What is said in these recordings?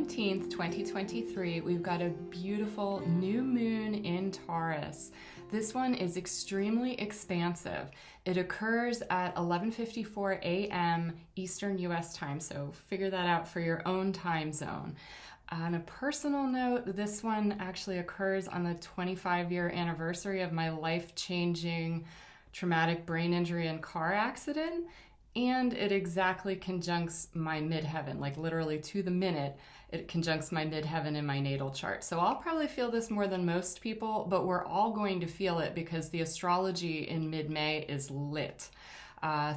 17th, 2023, we've got a beautiful new moon in Taurus. This one is extremely expansive. It occurs at 11:54 a.m. Eastern US time, so figure that out for your own time zone. On a personal note, this one actually occurs on the 25-year anniversary of my life-changing traumatic brain injury and car accident. And it exactly conjuncts my midheaven, like literally to the minute, it conjuncts my midheaven in my natal chart. So I'll probably feel this more than most people, but we're all going to feel it because the astrology in mid-May is lit.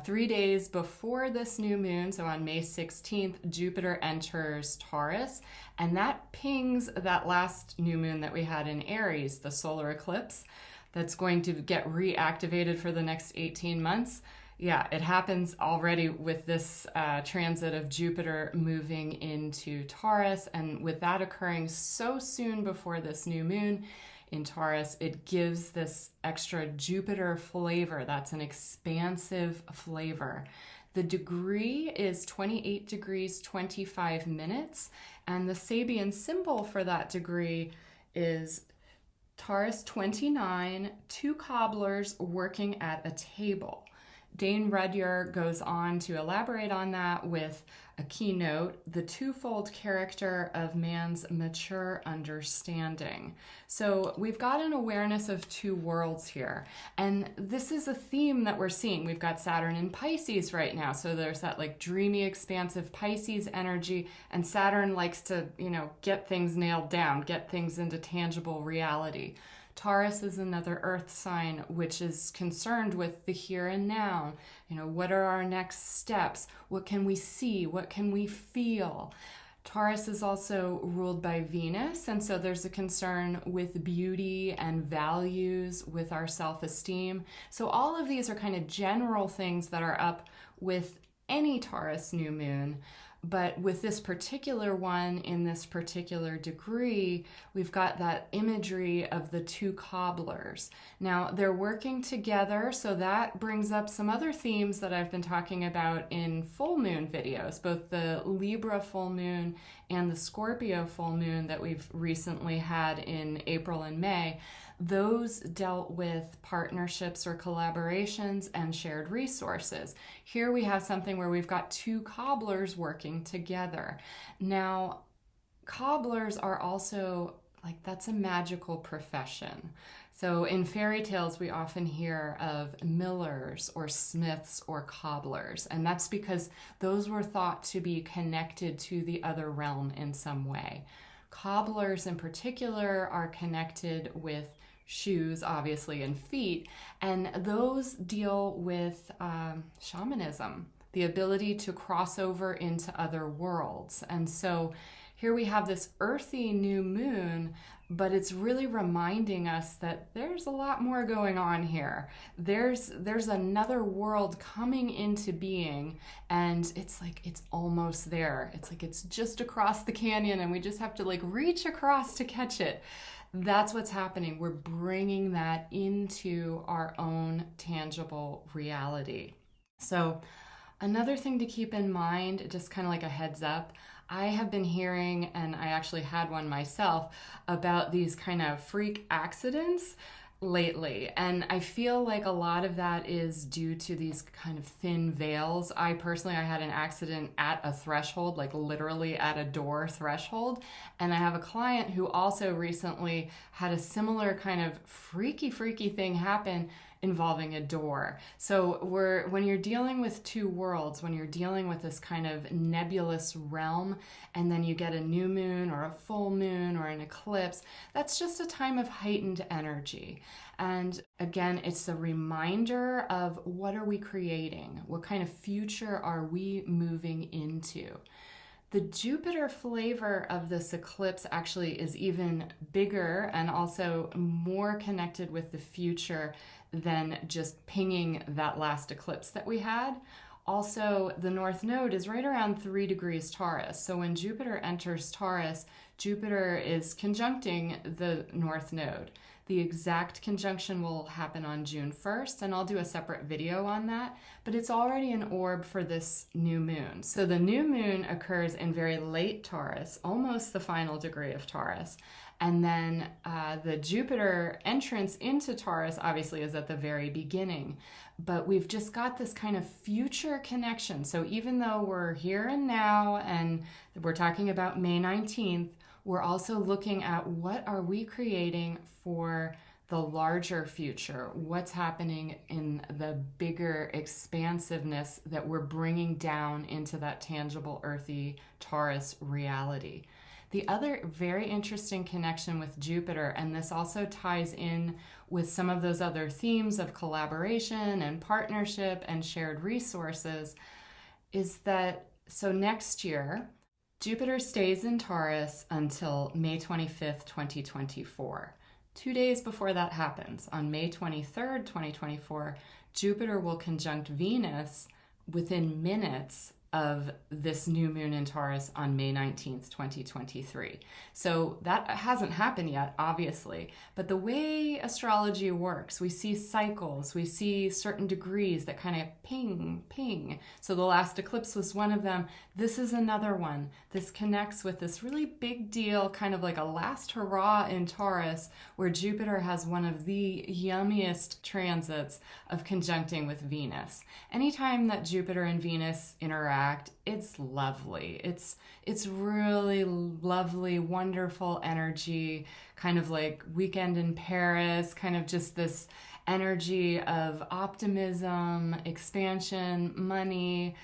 3 days before this new moon, so on May 16th, Jupiter enters Taurus, and that pings that last new moon that we had in Aries, the solar eclipse, that's going to get reactivated for the next 18 months. Yeah, it happens already with this transit of Jupiter moving into Taurus, and with that occurring so soon before this new moon in Taurus, it gives this extra Jupiter flavor. That's an expansive flavor. The degree is 28 degrees 25 minutes, and the Sabian symbol for that degree is Taurus 29, two cobblers working at a table. Dane Rudhyar goes on to elaborate on that with a keynote, the twofold character of man's mature understanding. So we've got an awareness of two worlds here. And this is a theme that we're seeing. We've got Saturn in Pisces right now. So there's that like dreamy, expansive Pisces energy. And Saturn likes to, get things nailed down, get things into tangible reality. Taurus is another earth sign which is concerned with the here and now. What are our next steps? What can we see? What can we feel? Taurus is also ruled by Venus, and so there's a concern with beauty and values, with our self-esteem. So all of these are kind of general things that are up with any Taurus new moon. But with this particular one, in this particular degree, we've got that imagery of the two cobblers. Now, they're working together, so that brings up some other themes that I've been talking about in full moon videos, both the Libra full moon and the Scorpio full moon that we've recently had in April and May. Those dealt with partnerships or collaborations and shared resources. Here we have something where we've got two cobblers working together. Now, cobblers are also that's a magical profession. So in fairy tales, we often hear of millers or smiths or cobblers, and that's because those were thought to be connected to the other realm in some way. Cobblers in particular are connected with shoes, obviously, and feet, and those deal with shamanism, the ability to cross over into other worlds. And so here we have this earthy new moon, but it's really reminding us that there's a lot more going on here. There's another world coming into being, and it's almost there. It's just across the canyon, and we just have to reach across to catch it. That's what's happening. We're bringing that into our own tangible reality. So another thing to keep in mind, just kind of like a heads up, I have been hearing, and I actually had one myself, about these kind of freak accidents lately. And I feel like a lot of that is due to these kind of thin veils. I had an accident at a threshold, literally at a door threshold. And I have a client who also recently had a similar kind of freaky thing happen involving a door. So when you're dealing with two worlds, when you're dealing with this kind of nebulous realm, and then you get a new moon or a full moon or an eclipse, that's just a time of heightened energy. And again, it's a reminder of what are we creating? What kind of future are we moving into? The Jupiter flavor of this eclipse actually is even bigger and also more connected with the future than just pinging that last eclipse that we had. Also, the North Node is right around 3 degrees Taurus. So when Jupiter enters Taurus, Jupiter is conjuncting the North Node. The exact conjunction will happen on June 1st, and I'll do a separate video on that, but it's already an orb for this new moon. So the new moon occurs in very late Taurus, almost the final degree of Taurus. And then the Jupiter entrance into Taurus obviously is at the very beginning. But we've just got this kind of future connection. So even though we're here and now and we're talking about May 19th, we're also looking at what are we creating for the larger future, what's happening in the bigger expansiveness that we're bringing down into that tangible, earthy Taurus reality. The other very interesting connection with Jupiter, and this also ties in with some of those other themes of collaboration and partnership and shared resources, is that so next year, Jupiter stays in Taurus until May 25th, 2024. 2 days before that happens, on May 23rd, 2024, Jupiter will conjunct Venus within minutes of this new moon in Taurus on May 19th, 2023. So that hasn't happened yet, obviously, but the way astrology works, we see cycles, we see certain degrees that kind of ping, ping. So the last eclipse was one of them. This is another one. This connects with this really big deal, kind of like a last hurrah in Taurus, where Jupiter has one of the yummiest transits of conjuncting with Venus. Anytime that Jupiter and Venus interact, it's lovely. It's really lovely, wonderful energy, kind of like Weekend in Paris, kind of just this energy of optimism, expansion, money,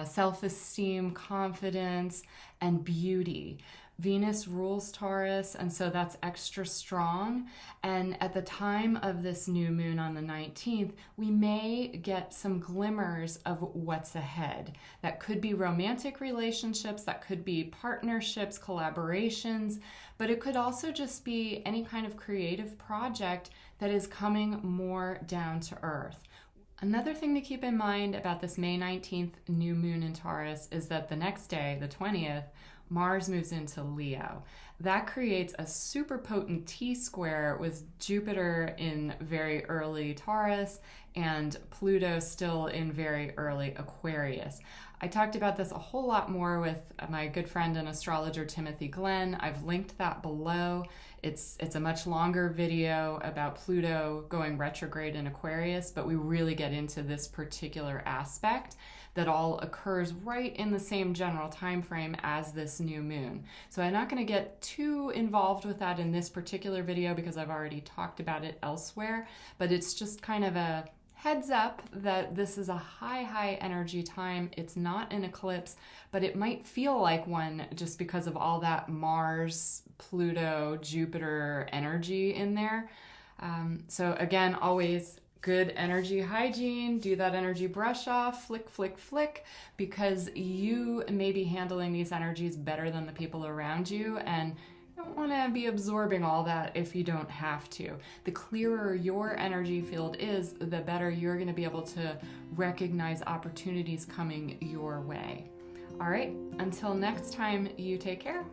self-esteem, confidence, and beauty. Venus rules Taurus, and so that's extra strong. And at the time of this new moon on the 19th, we may get some glimmers of what's ahead. That could be romantic relationships, that could be partnerships, collaborations, but it could also just be any kind of creative project that is coming more down to earth. Another thing to keep in mind about this May 19th new moon in Taurus is that the next day, the 20th, Mars moves into Leo. That creates a super potent T-square with Jupiter in very early Taurus and Pluto still in very early Aquarius. I talked about this a whole lot more with my good friend and astrologer Timothy Glenn. I've linked that below. It's a much longer video about Pluto going retrograde in Aquarius, but we really get into this particular aspect that all occurs right in the same general time frame as this new moon. So I'm not going to get too involved with that in this particular video because I've already talked about it elsewhere, but it's just kind of a heads up that this is a high energy time. It's not an eclipse, but it might feel like one just because of all that Mars, Pluto, Jupiter energy in there. So again, always good energy hygiene, do that energy brush off, flick, flick, flick, because you may be handling these energies better than the people around you, and you don't want to be absorbing all that if you don't have to. The clearer your energy field is, the better you're going to be able to recognize opportunities coming your way. All right, until next time, you take care.